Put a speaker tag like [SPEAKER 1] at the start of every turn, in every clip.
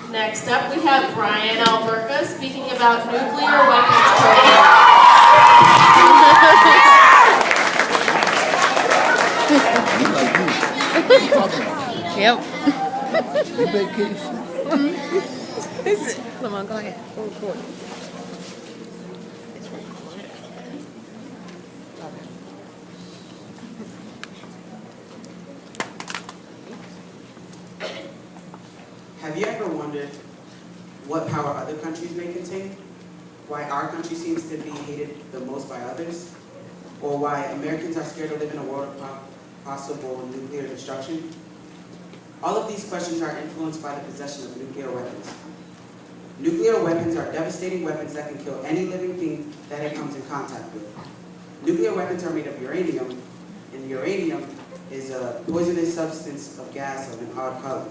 [SPEAKER 1] Next up, we have Brian Alberca speaking about nuclear weapons training.
[SPEAKER 2] Yep.
[SPEAKER 3] You vacation?
[SPEAKER 2] Come on, go ahead. Go record.
[SPEAKER 4] Have you ever wondered what power other countries may contain? Why our country seems to be hated the most by others? Or why Americans are scared to live in a world of possible nuclear destruction? All of these questions are influenced by the possession of nuclear weapons. Nuclear weapons are devastating weapons that can kill any living thing that it comes in contact with. Nuclear weapons are made of uranium, and uranium is a poisonous substance of gas of an odd color.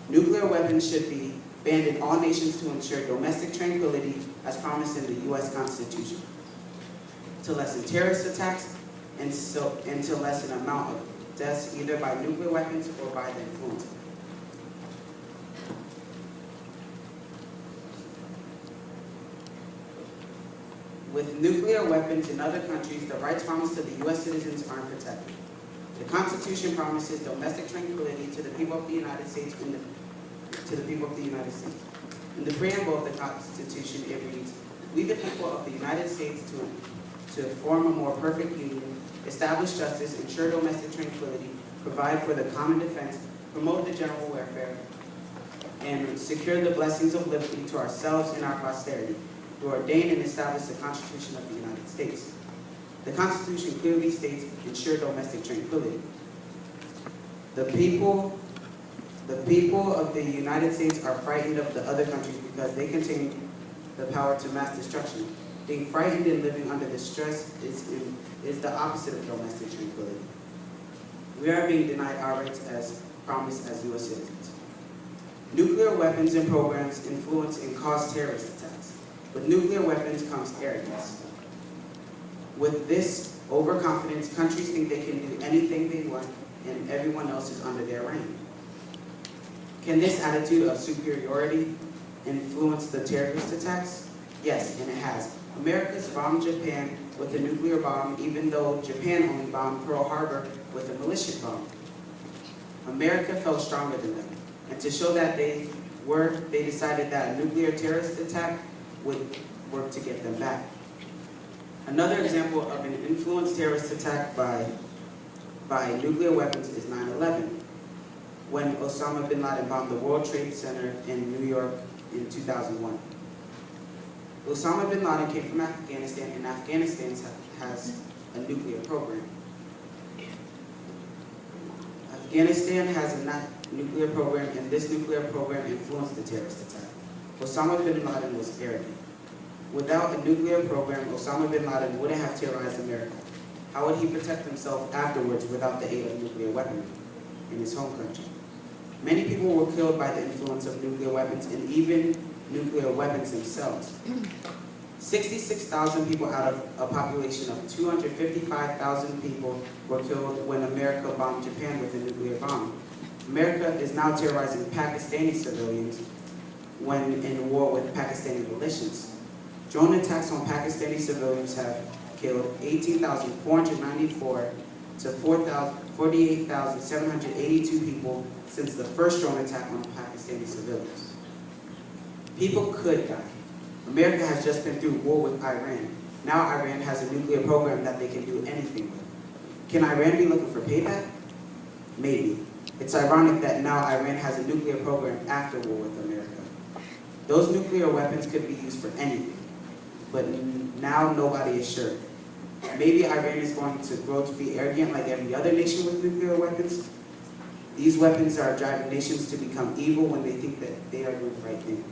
[SPEAKER 4] Nuclear weapons should be banned in all nations to ensure domestic tranquility as promised in the U.S. Constitution, to lessen terrorist attacks, and to lessen the amount of deaths either by nuclear weapons or by the influence. With nuclear weapons in other countries, the rights promised to the U.S. citizens aren't protected. The Constitution promises domestic tranquility to the people of the United States In the preamble of the Constitution, it reads, "We the people of the United States to form a more perfect union, establish justice, ensure domestic tranquility, provide for the common defense, promote the general welfare, and secure the blessings of liberty to ourselves and our posterity, to ordain and establish the Constitution of the United States." The Constitution clearly states, ensure domestic tranquility. The people of the United States are frightened of the other countries because they contain the power to mass destruction. Being frightened and living under this stress is the opposite of domestic tranquility. We are being denied our rights as promised as U.S. citizens. Nuclear weapons and programs influence and cause terrorist attacks. With nuclear weapons comes arrogance. With this overconfidence, countries think they can do anything they want and everyone else is under their reign. Can this attitude of superiority influence the terrorist attacks? Yes, and it has. America's bombed Japan with a nuclear bomb, even though Japan only bombed Pearl Harbor with a malicious bomb. America felt stronger than them, and to show that they decided that a nuclear terrorist attack would work to get them back. Another example of an influenced terrorist attack by nuclear weapons is 9/11. When Osama bin Laden bombed the World Trade Center in New York in 2001. Osama bin Laden came from Afghanistan, and Afghanistan has a nuclear program. Afghanistan has a nuclear program, and this nuclear program influenced the terrorist attack. Osama bin Laden was arrogant. Without a nuclear program, Osama bin Laden wouldn't have terrorized America. How would he protect himself afterwards without the aid of nuclear weaponry in his home country? Many people were killed by the influence of nuclear weapons and even nuclear weapons themselves. 66,000 people out of a population of 255,000 people were killed when America bombed Japan with a nuclear bomb. America is now terrorizing Pakistani civilians when in war with Pakistani militias. Drone attacks on Pakistani civilians have killed 18,494 to 48,782 people since the first drone attack on Pakistani civilians. People could die. America has just been through war with Iran. Now Iran has a nuclear program that they can do anything with. Can Iran be looking for payback? Maybe. It's ironic that now Iran has a nuclear program after war with America. Those nuclear weapons could be used for anything, but now nobody is sure. Maybe Iran is going to grow to be arrogant like every other nation with nuclear weapons. These weapons are driving nations to become evil when they think that they are doing the right thing.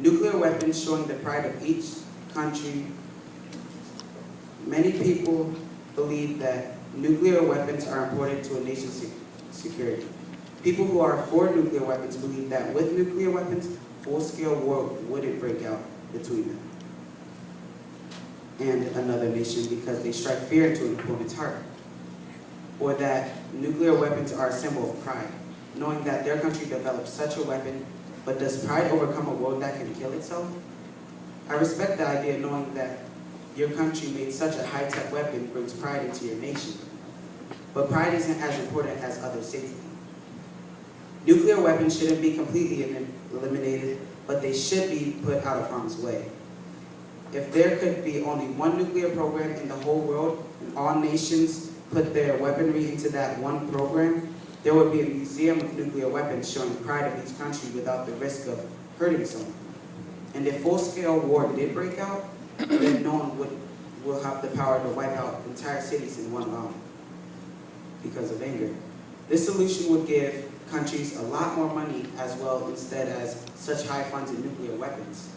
[SPEAKER 4] Nuclear weapons showing the pride of each country. Many people believe that nuclear weapons are important to a nation's security. People who are for nuclear weapons believe that with nuclear weapons, full-scale war wouldn't break out between them and another nation because they strike fear into an opponent's heart. or that nuclear weapons are a symbol of pride, knowing that their country developed such a weapon, but does pride overcome a world that can kill itself? I respect the idea knowing that your country made such a high-tech weapon brings pride into your nation, but pride isn't as important as other safety. Nuclear weapons shouldn't be completely eliminated, but they should be put out of harm's way. If there could be only one nuclear program in the whole world, and all nations put their weaponry into that one program, there would be a museum of nuclear weapons showing pride of each country without the risk of hurting someone. And if full-scale war did break out, then no one will have the power to wipe out entire cities in one round because of anger. This solution would give countries a lot more money as well, instead as such high funds in nuclear weapons.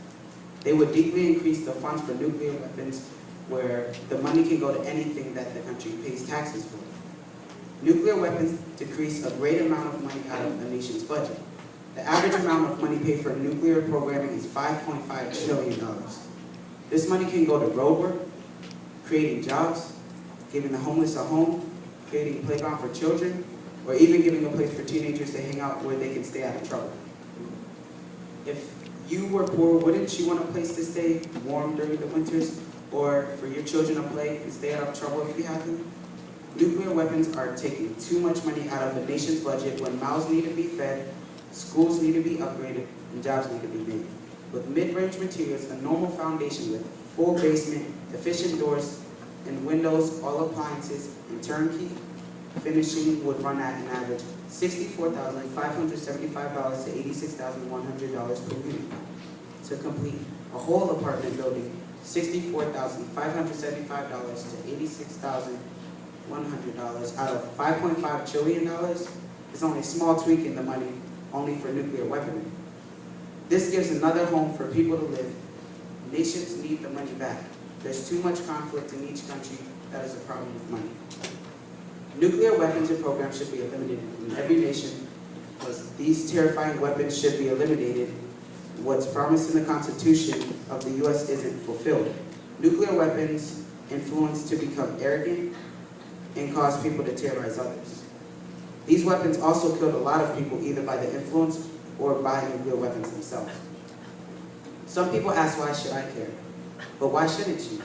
[SPEAKER 4] They would deeply increase the funds for nuclear weapons, where the money can go to anything that the country pays taxes for. Nuclear weapons decrease a great amount of money out of the nation's budget. The average amount of money paid for nuclear programming is $5.5 trillion. This money can go to road work, creating jobs, giving the homeless a home, creating a playground for children, or even giving a place for teenagers to hang out where they can stay out of trouble. If you were poor, wouldn't you want a place to stay warm during the winters, or for your children to play and stay out of trouble if you have them? Nuclear weapons are taking too much money out of the nation's budget when mouths need to be fed, schools need to be upgraded, and jobs need to be made. With mid-range materials, a normal foundation with full basement, efficient doors and windows, all appliances, and turnkey finishing would run at an average $64,575 to $86,100 per unit. To complete a whole apartment building, $64,575 to $86,100 out of $5.5 trillion is only a small tweak in the money only for nuclear weaponry. This gives another home for people to live. Nations need the money back. There's too much conflict in each country. That is a problem with money. Nuclear weapons and programs should be eliminated in every nation, because these terrifying weapons should be eliminated. What's promised in the Constitution of the U.S. isn't fulfilled. Nuclear weapons influence to become arrogant and cause people to terrorize others. These weapons also killed a lot of people either by the influence or by nuclear weapons themselves. Some people ask, why should I care? But why shouldn't you?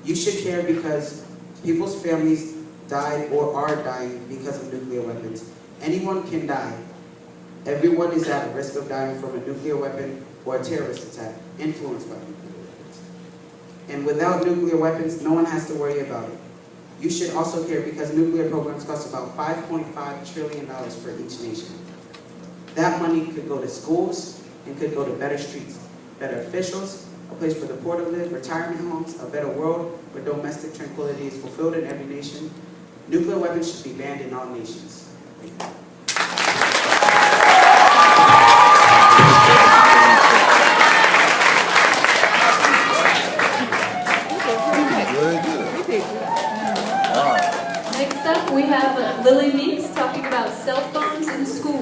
[SPEAKER 4] You should care because people's families died or are dying because of nuclear weapons. Anyone can die. Everyone is at risk of dying from a nuclear weapon or a terrorist attack influenced by nuclear weapons. And without nuclear weapons, no one has to worry about it. You should also care because nuclear programs cost about $5.5 trillion for each nation. That money could go to schools and could go to better streets, better officials, a place for the poor to live, retirement homes, a better world where domestic tranquility is fulfilled in every nation. Nuclear weapons should be banned in all nations. Thank you.
[SPEAKER 1] Next up, we have Lily Meeks talking about cell phones in school.